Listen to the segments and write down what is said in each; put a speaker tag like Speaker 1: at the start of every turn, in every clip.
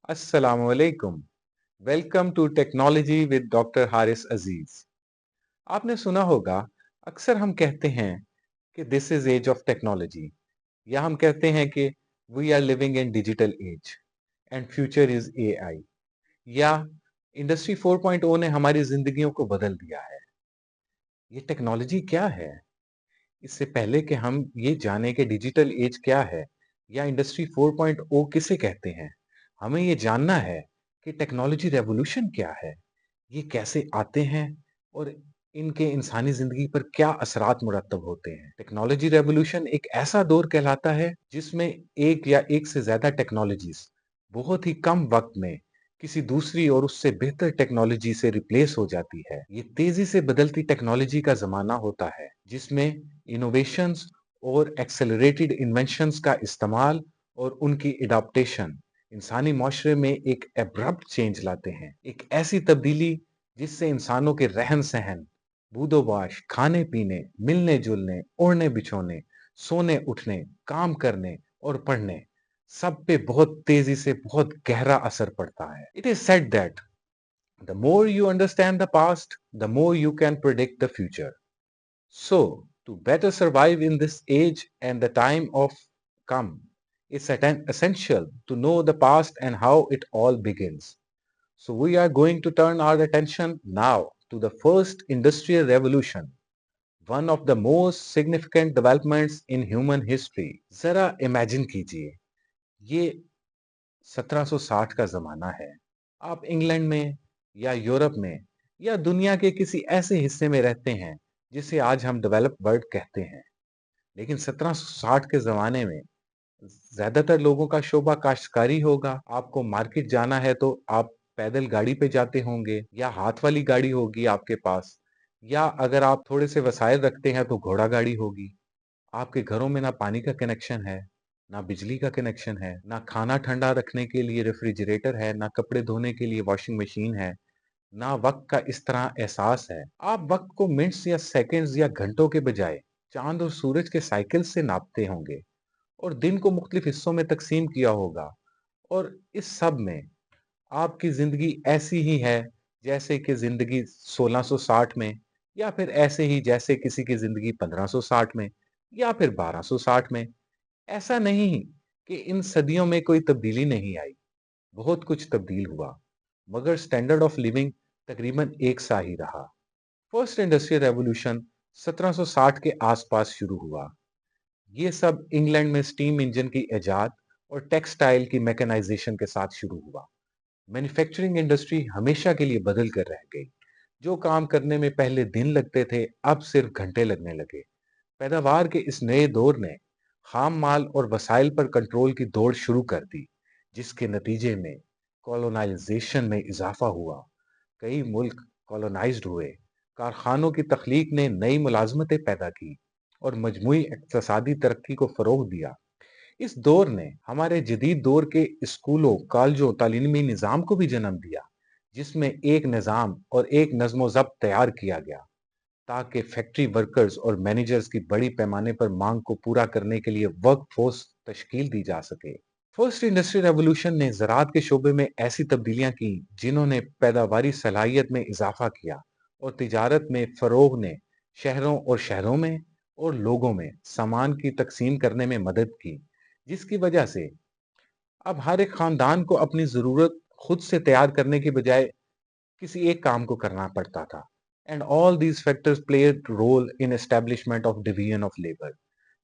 Speaker 1: Assalamu alaikum. Welcome to Technology with Dr. Haris Aziz. आपने सुना होगा, अक्सर हम कहते हैं कि this is age of technology, या हम कहते हैं कि we are living in digital age and future is AI, या इंडस्ट्री 4.0 ने हमारी जिंदगियों को बदल दिया है। ये टेक्नोलॉजी क्या है? इससे पहले कि हम ये जानें कि डिजिटल एज क्या है या इंडस्ट्री 4.0 किसे कहते हैं, हमें ये जानना है कि टेक्नोलॉजी रेवोल्यूशन क्या है, ये कैसे आते हैं और इनके इंसानी जिंदगी पर क्या असरात मुरतब होते हैं। टेक्नोलॉजी रेवोल्यूशन एक ऐसा दौर कहलाता है जिसमें एक या एक से ज्यादा टेक्नोलॉजीज बहुत ही कम वक्त में किसी दूसरी और उससे बेहतर टेक्नोलॉजी से रिप्लेस हो जाती है। ये तेजी से बदलती टेक्नोलॉजी का जमाना होता है जिसमें इनोवेशंस और एक्सेलरेटेड इन्वेंशंस का इस्तेमाल और उनकी एडाप्टेशन इंसानी माशरे में एक एब्रप्ट चेंज लाते हैं। एक ऐसी तब्दीली जिससे इंसानों के रहन सहन, बूदोबाश, खाने पीने, मिलने जुलने, ओढ़ने बिछोने, सोने उठने, काम करने और पढ़ने, सब पे बहुत तेजी से बहुत गहरा असर पड़ता है। It is said that the more you understand the past, the more you can predict the future. So, to better survive in this age and the time of come, it's essential to know the past and how it all begins. So, we are going to turn our attention now to the first industrial revolution, one of the most significant developments in human history. जरा imagine कीजिए, ये 1760 का जमाना है। आप England में या Europe में या दुनिया के किसी ऐसे हिस्से में रहते हैं जिसे आज हम डेवलप्ड वर्ल्ड कहते हैं। लेकिन 1760 के ज़माने में ज़्यादातर लोगों का शोबा काश्तकारी होगा। आपको मार्केट जाना है तो आप पैदल गाड़ी पे जाते होंगे या हाथ वाली गाड़ी होगी आपके पास, या अगर आप थोड़े से वसाइल रखते हैं तो घोड़ा गाड़ी होगी। आपके घरों में ना पानी का कनेक्शन है, ना बिजली का कनेक्शन है, ना खाना ठंडा रखने के लिए रेफ्रिजरेटर है, ना कपड़े धोने के लिए वॉशिंग मशीन है, ना वक्त का इस तरह एहसास है। आप वक्त को मिनट्स या सेकंड्स या घंटों के बजाय चांद और सूरज के साइकिल से नापते होंगे और दिन को मुख्तलिफ हिस्सों में तकसीम किया होगा। और इस सब में आपकी जिंदगी ऐसी ही है जैसे कि जिंदगी 1660 में, या फिर ऐसे ही जैसे किसी की जिंदगी 1560 में या फिर 1260 में। ऐसा नहीं कि इन सदियों में कोई तब्दीली नहीं आई, बहुत कुछ तब्दील हुआ, मगर स्टैंडर्ड ऑफ लिविंग तकरीबन एक सा ही रहा। फर्स्ट इंडस्ट्रियल रेवोल्यूशन 1760 के आसपास शुरू हुआ। ये सब इंग्लैंड में स्टीम इंजन की इजाद और टेक्सटाइल की मैकेनाइजेशन के साथ शुरू हुआ। मैन्युफैक्चरिंग इंडस्ट्री हमेशा के लिए बदल कर रह गई। जो काम करने में पहले दिन लगते थे, अब सिर्फ घंटे लगने लगे। पैदावार के इस नए दौर ने खाम माल और वसाइल पर कंट्रोल की दौड़ शुरू कर दी, जिसके नतीजे में कॉलोनाइजेशन में इजाफा हुआ। कई मुल्क कॉलोनाइज्ड हुए। कारखानों की तख्लीक ने नई मुलाजमतें पैदा की और मजमूई इक्तसादी तरक्की को फरोग दिया। इस दौर ने हमारे जदीद दौर के स्कूलों, कॉलेजों, तालीमी निज़ाम को भी जन्म दिया, जिसमें एक निज़ाम और एक नज़्म ज़ब्त तैयार किया गया ताकि फैक्ट्री वर्कर्स और मैनेजर्स की बड़ी पैमाने पर मांग को पूरा करने के लिए वर्क फोर्स तश्कील दी जा सके। फर्स्ट इंडस्ट्रियल रेवोल्यूशन ने ज़राअत के शोबे में ऐसी तब्दीलियां की जिन्होंने पैदावारी सलाहियत में इजाफा किया और तिजारत में फ़रोग ने शहरों और शहरों में और लोगों में सामान की तकसीम करने में मदद की, जिसकी वजह से अब हर एक खानदान को अपनी ज़रूरत खुद से तैयार करने के बजाय किसी एक काम को करना पड़ता था। And all these factors played role in establishment of division of labour.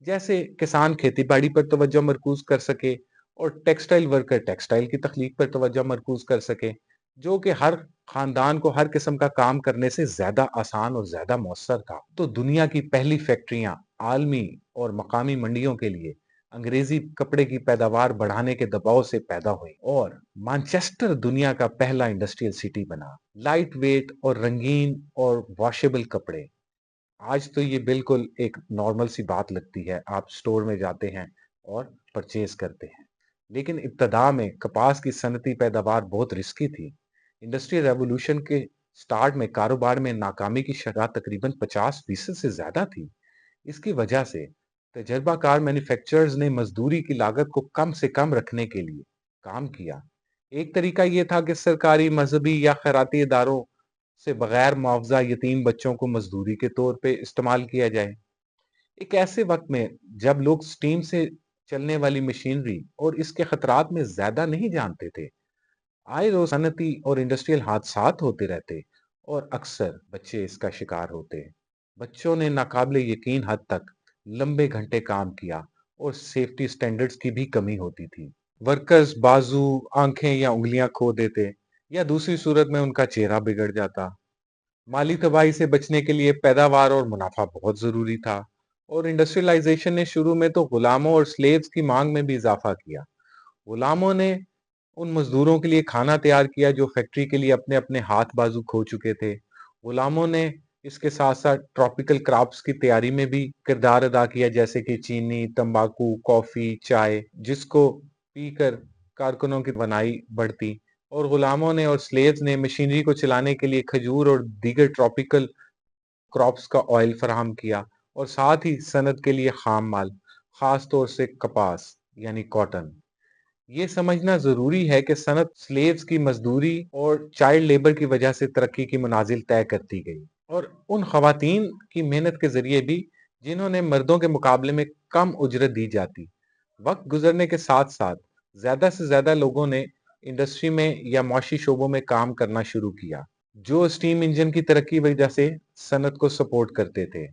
Speaker 1: जैसे किसान खेती बाड़ी पर तवज्जो मरकूज कर सके और टेक्सटाइल वर्कर टेक्सटाइल की तख्लीक पर तवज्जो मरकूज कर सके, जो कि हर खानदान को हर किस्म का काम करने से ज्यादा आसान और ज्यादा मौसर था। तो दुनिया की पहली फैक्ट्रियां आलमी और मकामी मंडियों के लिए अंग्रेजी कपड़े की पैदावार बढ़ाने के दबाव से पैदा हुई और मैनचेस्टर दुनिया का पहला इंडस्ट्रियल सिटी बना। लाइट वेट और रंगीन और वॉशेबल कपड़े, आज तो ये बिल्कुल एक नॉर्मल सी बात लगती है। आप स्टोर में जाते हैं और परचेज करते हैं। लेकिन इब्तदा में कपास की सनती पैदावार बहुत रिस्की थी। इंडस्ट्रियल रेवोल्यूशन के स्टार्ट में कारोबार में नाकामी की शरह तकरीबन 50% से ज्यादा थी। इसकी वजह से तजर्बाकार मैन्युफैक्चरर्स ने मजदूरी की लागत को कम से कम रखने के लिए काम किया। एक तरीका ये था कि सरकारी, मजहबी या खैराती इदारों से बगैर मुआवजा यतीम बच्चों को मजदूरी के तौर पे इस्तेमाल किया जाए। एक ऐसे वक्त में जब लोग स्टीम से चलने वाली मशीनरी और इसके खतरात में ज्यादा नहीं जानते थे, आए रोज सनती और इंडस्ट्रियल हादसात होते रहते और अक्सर बच्चे इसका शिकार होते। बच्चों ने नाकाबिले यकीन हद तक लंबे घंटे काम किया और सेफ्टी स्टैंडर्ड्स की भी कमी होती थी। वर्कर्स बाजू, आंखें या उंगलियां खो देते या दूसरी सूरत में उनका चेहरा बिगड़ जाता। माली तबाही से बचने के लिए पैदावार और मुनाफा बहुत जरूरी था, और इंडस्ट्रियलाइजेशन ने शुरू में तो गुलामों और स्लेव्स की मांग में भी इजाफा किया। गुलामों ने उन मजदूरों के लिए खाना तैयार किया जो फैक्ट्री के लिए अपने अपने हाथ बाजू खो चुके थे। गुलामों ने इसके साथ साथ ट्रॉपिकल क्रॉप्स की तैयारी में भी किरदार अदा किया, जैसे कि चीनी, तंबाकू, कॉफी, चाय, जिसको पीकर कारकुनों की बनाई बढ़ती। और गुलामों ने और स्लेव्स ने मशीनरी को चलाने के लिए खजूर और दीगर ट्रॉपिकल क्रॉप्स का ऑयल फराहम किया, और साथ ही सनत के लिए खाम माल, खास तौर से कपास यानी कॉटन। ये समझना जरूरी है कि सनत स्लेव्स की मजदूरी और चाइल्ड लेबर की वजह से तरक्की की मनाजिल तय करती गई, और उन खवातीन की मेहनत के जरिए भी जिन्होंने मर्दों के मुकाबले में कम उजरत दी जाती। वक्त गुजरने के साथ साथ ज्यादा से ज्यादा लोगों ने इंडस्ट्री में या मौशी शोबों में काम करना शुरू किया, जो स्टीम इंजन की तरक्की की वजह से सनत को सपोर्ट करते थे।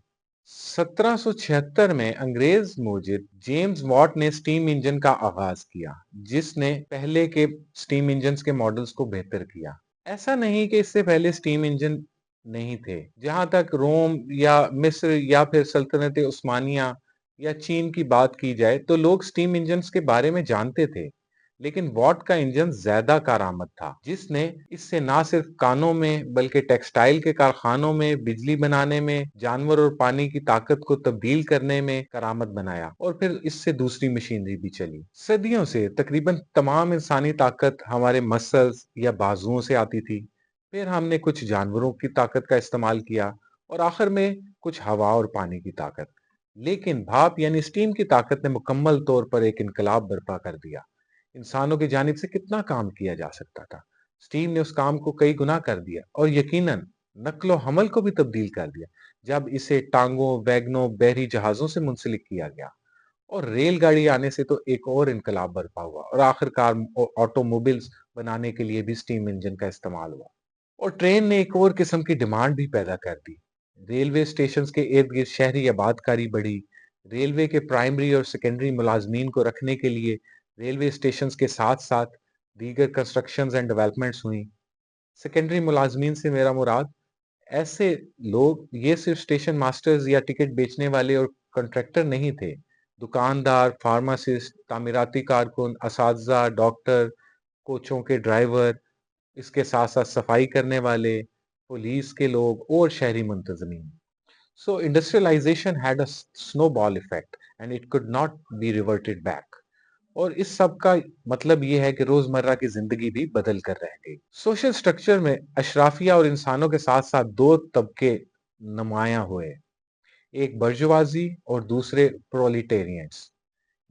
Speaker 1: 1776 में अंग्रेज मुजिब जेम्स वॉट ने स्टीम इंजन का आगाज किया, जिसने पहले के स्टीम इंजन के मॉडल्स को बेहतर किया। ऐसा नहीं कि इससे पहले स्टीम इंजन नहीं थे। जहां तक रोम या मिस्र या फिर सल्तनत उस्मानिया या चीन की बात की जाए तो लोग स्टीम इंजन के बारे में जानते थे, लेकिन वॉट का इंजन ज्यादा कारआमद था, जिसने इससे ना सिर्फ कानों में बल्कि टेक्सटाइल के कारखानों में, बिजली बनाने में, जानवर और पानी की ताकत को तब्दील करने में करामत बनाया, और फिर इससे दूसरी मशीनरी भी चली। सदियों से तकरीबन तमाम इंसानी ताकत हमारे मसल्स या बाजुओं से आती थी, फिर हमने कुछ जानवरों की ताकत का इस्तेमाल किया, और आखिर में कुछ हवा और पानी की ताकत। लेकिन भाप यानी स्टीम की ताकत ने मुकम्मल तौर पर एक इनकलाब बर्पा कर दिया। इंसानों की जानिब से कितना काम किया जा सकता था, स्टीम ने उस काम को कई गुना कर दिया, और यकीनन नक्लो हमल को भी तब्दील कर दिया जब इसे टांगों, वैगनों, बहरी जहाजों से मुंसलिक किया गया। और रेलगाड़ी आने से तो एक और इनकलाब बर्पा हुआ, और आखिरकार ऑटोमोबिल्स बनाने के लिए भी स्टीम इंजन का इस्तेमाल हुआ। और ट्रेन ने एक और किस्म की डिमांड भी पैदा कर दी। रेलवे स्टेशन के इर्द गिर्द शहरी आबादकारी बढ़ी। रेलवे के प्राइमरी और सेकेंडरी मुलाजमीन को रखने के लिए रेलवे स्टेशन के साथ साथ दीगर कंस्ट्रक्शंस एंड डेवलपमेंट्स हुई। सेकेंडरी मुलाजमीन से मेरा मुराद ऐसे लोग, ये सिर्फ स्टेशन मास्टर्स या टिकट बेचने वाले और कॉन्ट्रैक्टर नहीं थे। दुकानदार, फार्मासिस्ट, तामीराती कारकुन, असातिज़ा, डॉक्टर, कोचों के ड्राइवर, इसके साथ साथ सफाई करने वाले, पुलिस के लोग और शहरी मुंतजमीन। So industrialisation had a snowball effect and it could not be reverted back. और इस सब का मतलब ये है कि रोजमर्रा की जिंदगी भी बदल कर रह गई। सोशल स्ट्रक्चर में अशराफिया और इंसानों के साथ साथ दो तबके नुमाया हुए, एक बर्जुआजी और दूसरे प्रोलिटेरियंस।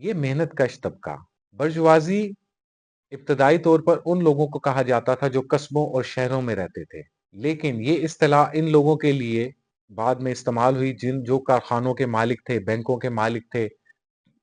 Speaker 1: ये मेहनत कश तबका। बर्जुआजी इब्तदाई तौर पर उन लोगों को कहा जाता था जो कस्बों और शहरों में रहते थे, लेकिन ये इस्तिलाह इन लोगों के लिए बाद में इस्तेमाल हुई जिन जो कारखानों के मालिक थे, बैंकों के मालिक थे,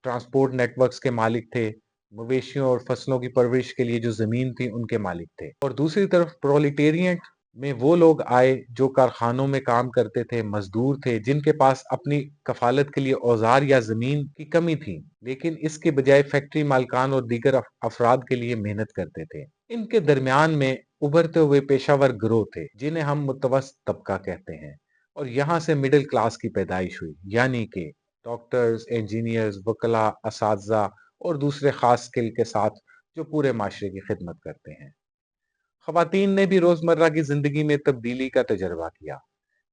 Speaker 1: ट्रांसपोर्ट नेटवर्क्स के मालिक थे, मवेशियों और फसलों की परवरिश के लिए जो जमीन थी उनके मालिक थे। और दूसरी तरफ प्रोलिटेरियट में वो लोग आए जो कारखानों में काम करते थे, मजदूर थे, जिनके पास अपनी कफालत के लिए औजार या जमीन की कमी थी, लेकिन इसके बजाय फैक्ट्री मालकान और दीगर अफराद के लिए मेहनत करते थे। इनके दरमियान में उभरते हुए पेशावर गिरोह थे जिन्हें हम मुतवस्सित तबका कहते हैं, और यहाँ से मिडिल क्लास की पैदाइश हुई, यानी कि डॉक्टर्स, इंजीनियर्स, वकला, असातिज़ा और दूसरे खास स्किल के साथ जो पूरे माशरे की खिदमत करते हैं। खवातीन ने भी रोजमर्रा की जिंदगी में तब्दीली का तजर्बा किया।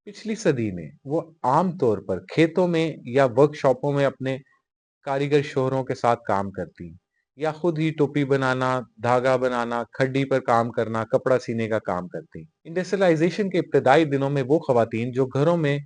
Speaker 1: पिछली सदी में वो आम तौर पर खेतों में या वर्कशॉपों में अपने कारीगर शोहरों के साथ काम करती, या खुद ही टोपी बनाना, धागा बनाना, खड्डी पर काम करना, कपड़ा सीने का काम करती। इंडस्ट्रियलाइजेशन के इब्तदाई दिनों में वो खवातीन जो घरों में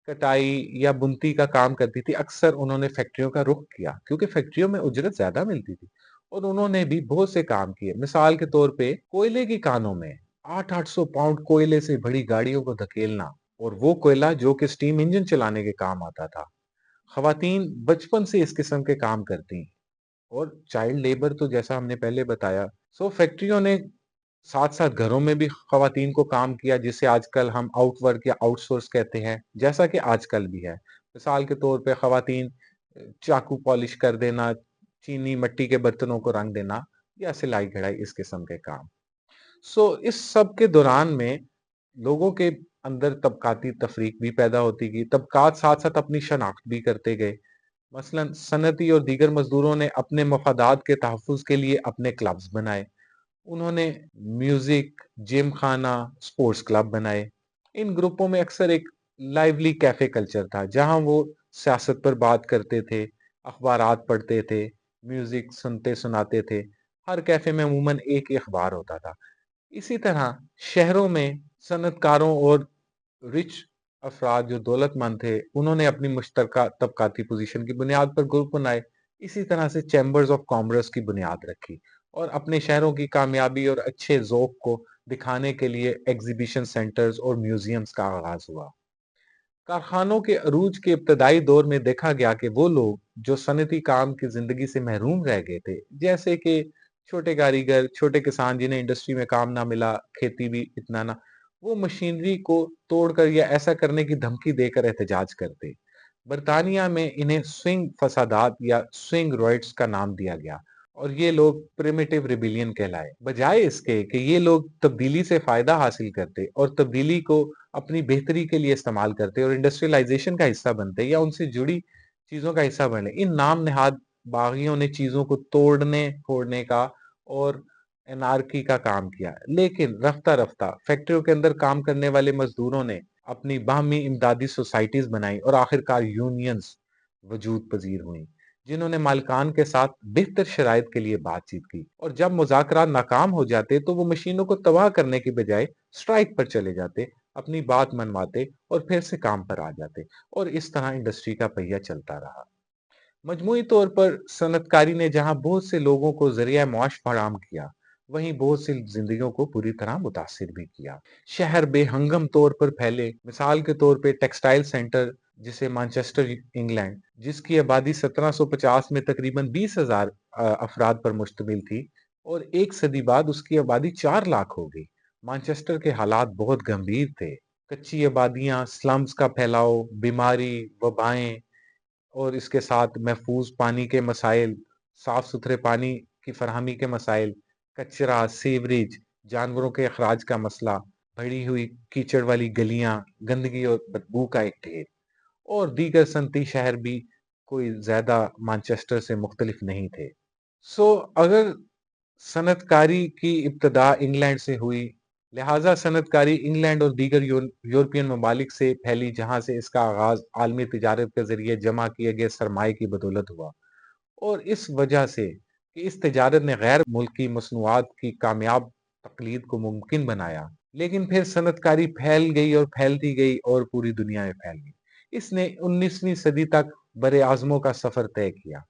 Speaker 1: कटाई या बुनती का काम करती थी, अक्सर उन्होंने फैक्ट्रियों का रुख किया, क्योंकि फैक्ट्रियों में उजरत ज्यादा मिलती थी और उन्होंने भी बहुत से काम किए। मिसाल के तौर पे कोयले की कानों में 800 पाउंड कोयले से बड़ी गाड़ियों को धकेलना, और वो कोयला जो कि स्टीम इंजन चलाने के काम आता था। खवातीन बचपन से इस किस्म के काम करती। और चाइल्ड लेबर तो जैसा हमने पहले बताया, सो फैक्ट्रियों ने साथ साथ घरों में भी खवातीन को काम किया, जिसे आजकल हम आउटवर्क या आउटसोर्स कहते हैं, जैसा कि आजकल भी है। मिसाल के तौर पे खवातीन चाकू पॉलिश कर देना, चीनी मिट्टी के बर्तनों को रंग देना, या सिलाई कढ़ाई, इस किस्म के काम। सो इस सब के दौरान में लोगों के अंदर तबकाती तफरीक भी पैदा होती गई। तबकात साथ साथ अपनी शनाख्त भी करते गए। मसलन सनती और दीगर मजदूरों ने अपने मफादात के तहफ़्फ़ुज़ के लिए अपने क्लब्स बनाए। उन्होंने म्यूजिक, जिम खाना, स्पोर्ट्स क्लब बनाए। इन ग्रुपों में अक्सर एक लाइवली कैफे कल्चर था, जहां वो सियासत पर बात करते थे, अखबारात पढ़ते थे, म्यूजिक सुनते सुनाते थे। हर कैफे में अमूमन एक ही अखबार होता था। इसी तरह शहरों में सनतकारों और रिच अफराद जो दौलतमंद थे, उन्होंने अपनी मुश्तरका तबकाती पोजीशन की बुनियाद पर ग्रुप बनाए। इसी तरह से चैम्बर्स ऑफ कॉमर्स की बुनियाद रखी, और अपने शहरों की कामयाबी और अच्छे ज़ौक को दिखाने के लिए एग्जीबिशन सेंटर्स और म्यूजियम्स का आगाज हुआ। कारखानों के अरूज के इब्तदाई दौर में देखा गया कि वो लोग जो सनती काम की जिंदगी से महरूम रह गए थे, जैसे कि छोटे कारीगर, छोटे किसान जिन्हें इंडस्ट्री में काम ना मिला, खेती भी इतना ना, वो मशीनरी को तोड़कर या ऐसा करने की धमकी देकर एहतजाज करते। बरतानिया में इन्हें स्विंग फसादात या स्विंग रॉयट्स का नाम दिया गया, और ये लोग प्रिमिटिव रिबिलियन कहलाए। बजाय इसके कि ये लोग तब्दीली से फायदा हासिल करते और तब्दीली को अपनी बेहतरी के लिए इस्तेमाल करते और इंडस्ट्रियलाइजेशन का हिस्सा बनते या उनसे जुड़ी चीजों का हिस्सा बने, इन नाम नेहाद बागियों ने चीजों को तोड़ने फोड़ने का और एनार्की का काम किया। लेकिन रफ्ता रफ्ता फैक्ट्रियों के अंदर काम करने वाले मजदूरों ने अपनी बाहमी इमदादी सोसाइटीज बनाई, और आखिरकार यूनियंस वजूद पजीर हुई, जिन्होंने मालिकान के साथ बेहतर शराइत के लिए बातचीत की। और जब मुज़ाकरात नाकाम हो जाते तो वो मशीनों को तबाह करने की बजाय स्ट्राइक पर चले जाते, अपनी बात मनवाते और फिर से काम पर आ जाते। और इस तरह इंडस्ट्री का पहिया चलता रहा। मजमूई तौर पर सनतकारी ने जहां बहुत से लोगों को जरिया मुआश फराहम किया, वहीं बहुत सी जिंदगियों को पूरी तरह मुतासिर भी किया। शहर बेहंगम तौर पर फैले। मिसाल के तौर पे टेक्सटाइल सेंटर, जिसे मैनचेस्टर इंग्लैंड, जिसकी आबादी 1750 में तकरीबन 20,000 अफराद पर मुश्तमिल थी, और एक सदी बाद उसकी आबादी 4 लाख हो गई। मैनचेस्टर के हालात बहुत गंभीर थे। कच्ची आबादियां, स्लम्स का फैलाव, बीमारी, वबाएं, और इसके साथ महफूज पानी के मसाइल, साफ सुथरे पानी की फरहमी के मसाइल, कचरा, सीवरेज, जानवरों के अखराज का मसला, भरी हुई कीचड़ वाली गलियां, गंदगी और बदबू का एक ढेर, और दीगर सनती शहर भी कोई ज्यादा मैनचेस्टर से मुख्तलिफ नहीं थे। अगर सनतकारी की इब्तदा इंग्लैंड से हुई, लिहाजा सनतकारी इंग्लैंड और दीगर यूरोपियन ममालिक से फैली, जहां से इसका आगाज आलमी तिजारत के जरिए जमा किए गए सरमाए की बदौलत हुआ। और इस वजह से कि इस तिजारत ने गैर मुल्की मसनूआत की कामयाब तकलीद को मुमकिन बनाया। लेकिन फिर सनतकारी फैल गई और फैलती गई और पूरी दुनिया में फैल गई। इसने 19वीं सदी तक बरे आजमों का सफर तय किया।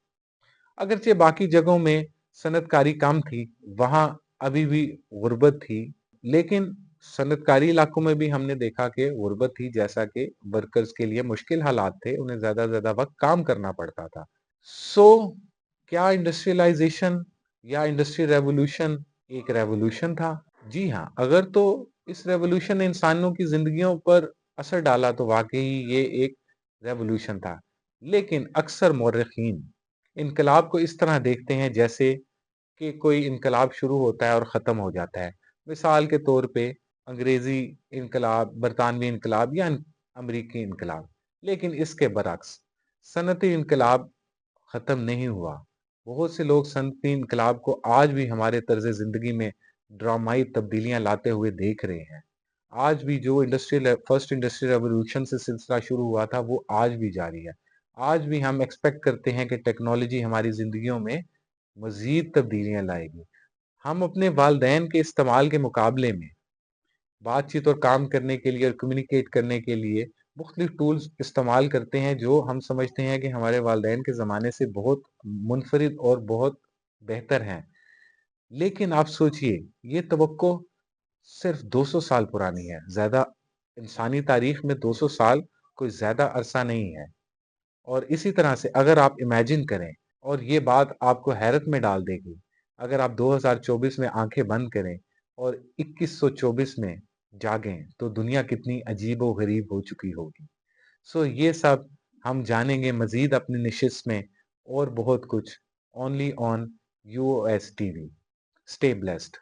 Speaker 1: अगरचे बाकी जगहों में सनतकारी कम थी, वहां अभी भी गुर्बत थी, लेकिन सनतकारी इलाकों में भी हमने देखा कि गुर्बत थी, जैसा कि वर्कर्स के लिए मुश्किल हालात थे, उन्हें ज्यादा वक्त काम करना पड़ता था। सो क्या इंडस्ट्रियलाइजेशन या इंडस्ट्रियल रेवोल्यूशन एक रेवोल्यूशन था? जी हाँ, अगर तो इस रेवोल्यूशन ने इंसानों की जिंदगियों पर असर डाला तो वाकई ये एक रेवोल्यूशन था। लेकिन अक्सर मौरखीन इनकलाब को इस तरह देखते हैं जैसे कि कोई इनकलाब शुरू होता है और ख़त्म हो जाता है। मिसाल के तौर पे अंग्रेज़ी इनकलाब, बरतानवी इनकलाब या अमरीकी इनकलाब। लेकिन इसके बरअक्स सनती इनकलाब ख़त्म नहीं हुआ। बहुत से लोग सनती इनकलाब को आज भी हमारे तर्ज़ ज़िंदगी में ड्रामाई तब्दीलियाँ लाते हुए देख रहे हैं। आज भी जो फर्स्ट इंडस्ट्रियल रेवोल्यूशन से सिलसिला शुरू हुआ था, वो आज भी जारी है। आज भी हम एक्सपेक्ट करते हैं कि टेक्नोलॉजी हमारी ज़िंदगियों में मज़ीद तब्दीलियाँ लाएगी। हम अपने वालिदैन के इस्तेमाल के मुकाबले में बातचीत और काम करने के लिए और कम्युनिकेट करने के लिए मुख्तलिफ टूल्स इस्तेमाल करते हैं, जो हम समझते हैं कि हमारे वालिदैन के ज़माने से बहुत मुनफरिद और बहुत बेहतर हैं। लेकिन आप सोचिए, ये तवक्को सिर्फ 200 साल पुरानी है। ज़्यादा इंसानी तारीख में 200 साल कोई ज़्यादा अरसा नहीं है। और इसी तरह से अगर आप इमेजिन करें और ये बात आपको हैरत में डाल देगी, अगर आप 2024 में आँखें बंद करें और 2124 में जागें, तो दुनिया कितनी अजीबो-गरीब हो चुकी होगी। सो ये सब हम जानेंगे मज़ीद अपनी नशिस्त में और बहुत कुछ only on UOS TV. Stay blessed.